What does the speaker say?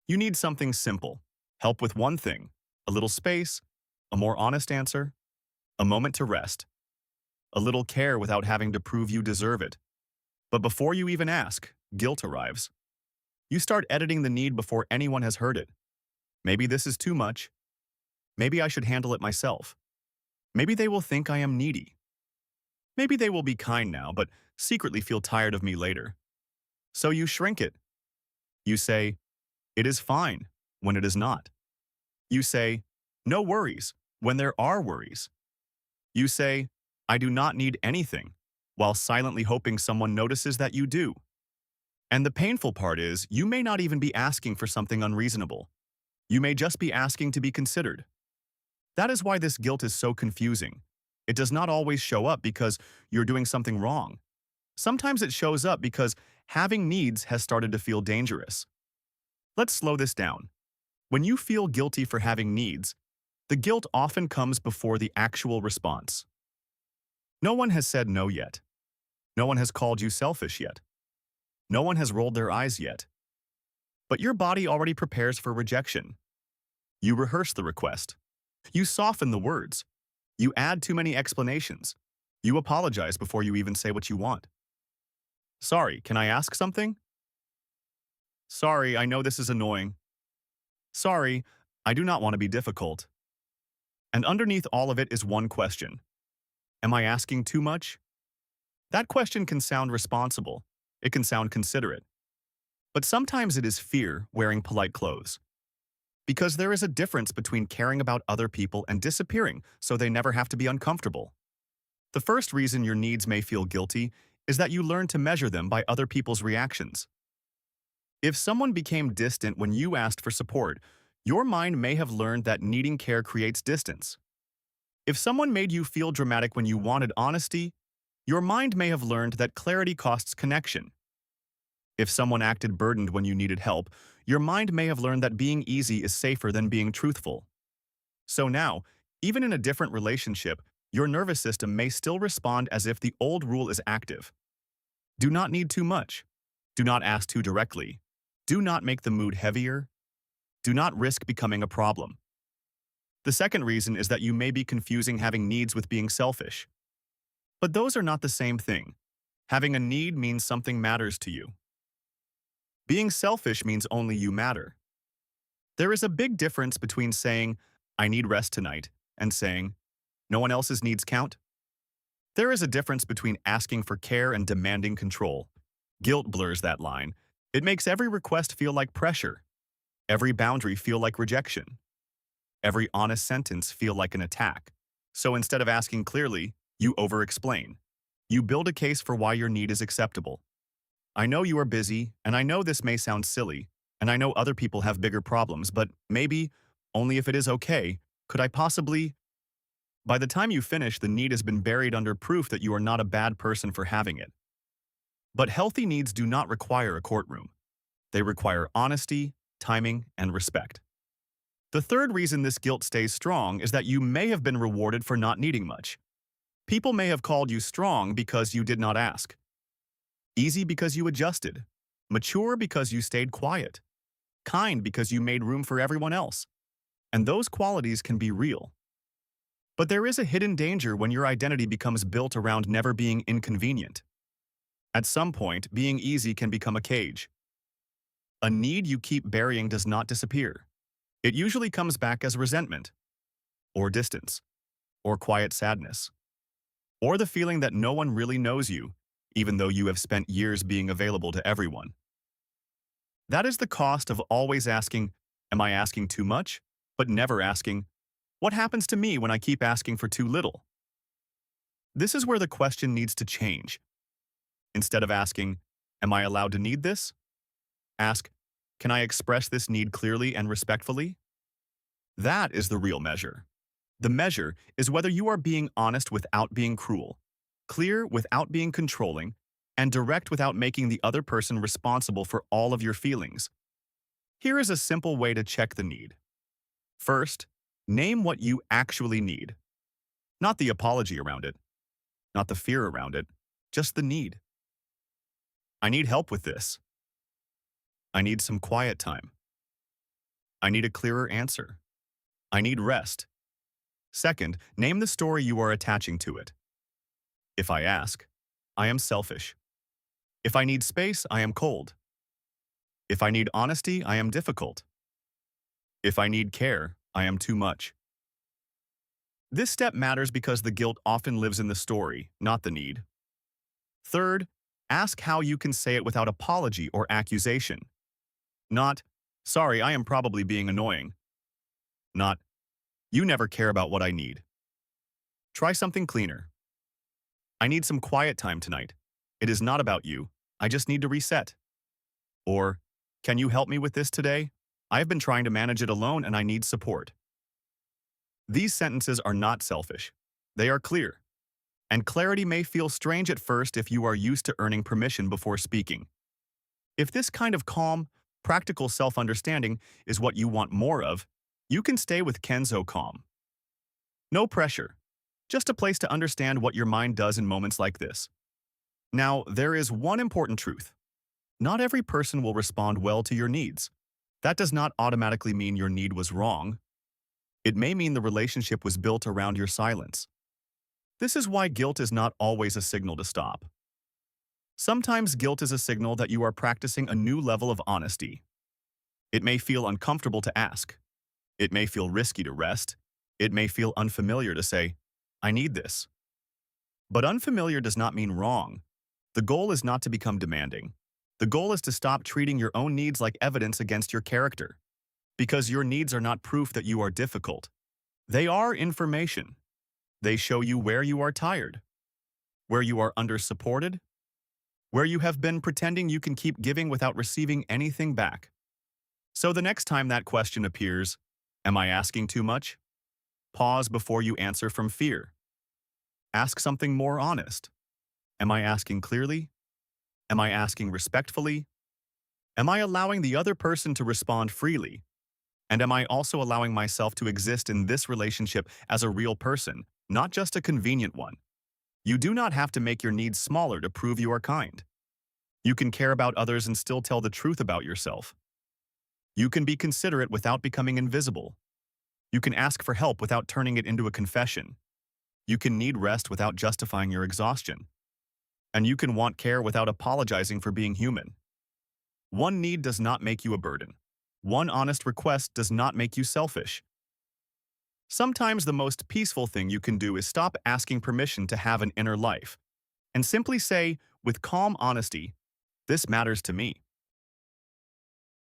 You need something simple. Help with one thing, a little space, a more honest answer, a moment to rest, a little care without having to prove you deserve it. But before you even ask, guilt arrives. You start editing the need before anyone has heard it. Maybe this is too much. Maybe I should handle it myself. Maybe they will think I am needy. Maybe they will be kind now, but secretly feel tired of me later. So you shrink it. You say, it is fine, when it is not. You say, no worries, when there are worries. You say, I do not need anything, while silently hoping someone notices that you do. And the painful part is, you may not even be asking for something unreasonable. You may just be asking to be considered. That is why this guilt is so confusing. It does not always show up because you're doing something wrong. Sometimes it shows up because having needs has started to feel dangerous. Let's slow this down. When you feel guilty for having needs, the guilt often comes before the actual response. No one has said no yet. No one has called you selfish yet. No one has rolled their eyes yet. But your body already prepares for rejection. You rehearse the request. You soften the words. You add too many explanations. You apologize before you even say what you want. Sorry, can I ask something? Sorry, I know this is annoying. Sorry, I do not want to be difficult. And underneath all of it is one question. Am I asking too much? That question can sound responsible. It can sound considerate. But sometimes it is fear wearing polite clothes. Because there is a difference between caring about other people and disappearing so they never have to be uncomfortable. The first reason your needs may feel guilty is that you learn to measure them by other people's reactions. If someone became distant when you asked for support, your mind may have learned that needing care creates distance. If someone made you feel dramatic when you wanted honesty, your mind may have learned that clarity costs connection. If someone acted burdened when you needed help, your mind may have learned that being easy is safer than being truthful. So now, even in a different relationship, your nervous system may still respond as if the old rule is active. Do not need too much. Do not ask too directly. Do not make the mood heavier. Do not risk becoming a problem. The second reason is that you may be confusing having needs with being selfish. But those are not the same thing. Having a need means something matters to you. Being selfish means only you matter. There is a big difference between saying, I need rest tonight, and saying, no one else's needs count. There is a difference between asking for care and demanding control. Guilt blurs that line. It makes every request feel like pressure, every boundary feel like rejection, every honest sentence feel like an attack. So instead of asking clearly, you over-explain. You build a case for why your need is acceptable. I know you are busy, and I know this may sound silly, and I know other people have bigger problems, but maybe, only if it is okay, could I possibly… By the time you finish, the need has been buried under proof that you are not a bad person for having it. But healthy needs do not require a courtroom. They require honesty, timing, and respect. The third reason this guilt stays strong is that you may have been rewarded for not needing much. People may have called you strong because you did not ask. Easy because you adjusted. Mature because you stayed quiet. Kind because you made room for everyone else. And those qualities can be real. But there is a hidden danger when your identity becomes built around never being inconvenient. At some point, being easy can become a cage. A need you keep burying does not disappear. It usually comes back as resentment, or distance, or quiet sadness, or the feeling that no one really knows you, even though you have spent years being available to everyone. That is the cost of always asking, am I asking too much? But never asking, what happens to me when I keep asking for too little? This is where the question needs to change. Instead of asking, am I allowed to need this? Ask, can I express this need clearly and respectfully? That is the real measure. The measure is whether you are being honest without being cruel, clear without being controlling, and direct without making the other person responsible for all of your feelings. Here is a simple way to check the need. First, name what you actually need. Not the apology around it, not the fear around it, just the need. I need help with this. I need some quiet time. I need a clearer answer. I need rest. Second, name the story you are attaching to it. If I ask, I am selfish. If I need space, I am cold. If I need honesty, I am difficult. If I need care, I am too much. This step matters because the guilt often lives in the story, not the need. Third, ask how you can say it without apology or accusation. Not, sorry, I am probably being annoying. Not, you never care about what I need. Try something cleaner. I need some quiet time tonight. It is not about you. I just need to reset. Or, can you help me with this today? I have been trying to manage it alone and I need support. These sentences are not selfish. They are clear. And clarity may feel strange at first if you are used to earning permission before speaking. If this kind of calm, practical self-understanding is what you want more of, you can stay with Kenso calm. No pressure. Just a place to understand what your mind does in moments like this. Now, there is one important truth. Not every person will respond well to your needs. That does not automatically mean your need was wrong. It may mean the relationship was built around your silence. This is why guilt is not always a signal to stop. Sometimes guilt is a signal that you are practicing a new level of honesty. It may feel uncomfortable to ask. It may feel risky to rest. It may feel unfamiliar to say, I need this. But unfamiliar does not mean wrong. The goal is not to become demanding. The goal is to stop treating your own needs like evidence against your character. Because your needs are not proof that you are difficult. They are information. They show you where you are tired, where you are under-supported, where you have been pretending you can keep giving without receiving anything back. So the next time that question appears, am I asking too much? Pause before you answer from fear. Ask something more honest. Am I asking clearly? Am I asking respectfully? Am I allowing the other person to respond freely? And am I also allowing myself to exist in this relationship as a real person, not just a convenient one? You do not have to make your needs smaller to prove you are kind. You can care about others and still tell the truth about yourself. You can be considerate without becoming invisible. You can ask for help without turning it into a confession. You can need rest without justifying your exhaustion. And you can want care without apologizing for being human. One need does not make you a burden. One honest request does not make you selfish. Sometimes the most peaceful thing you can do is stop asking permission to have an inner life and simply say, with calm honesty, this matters to me.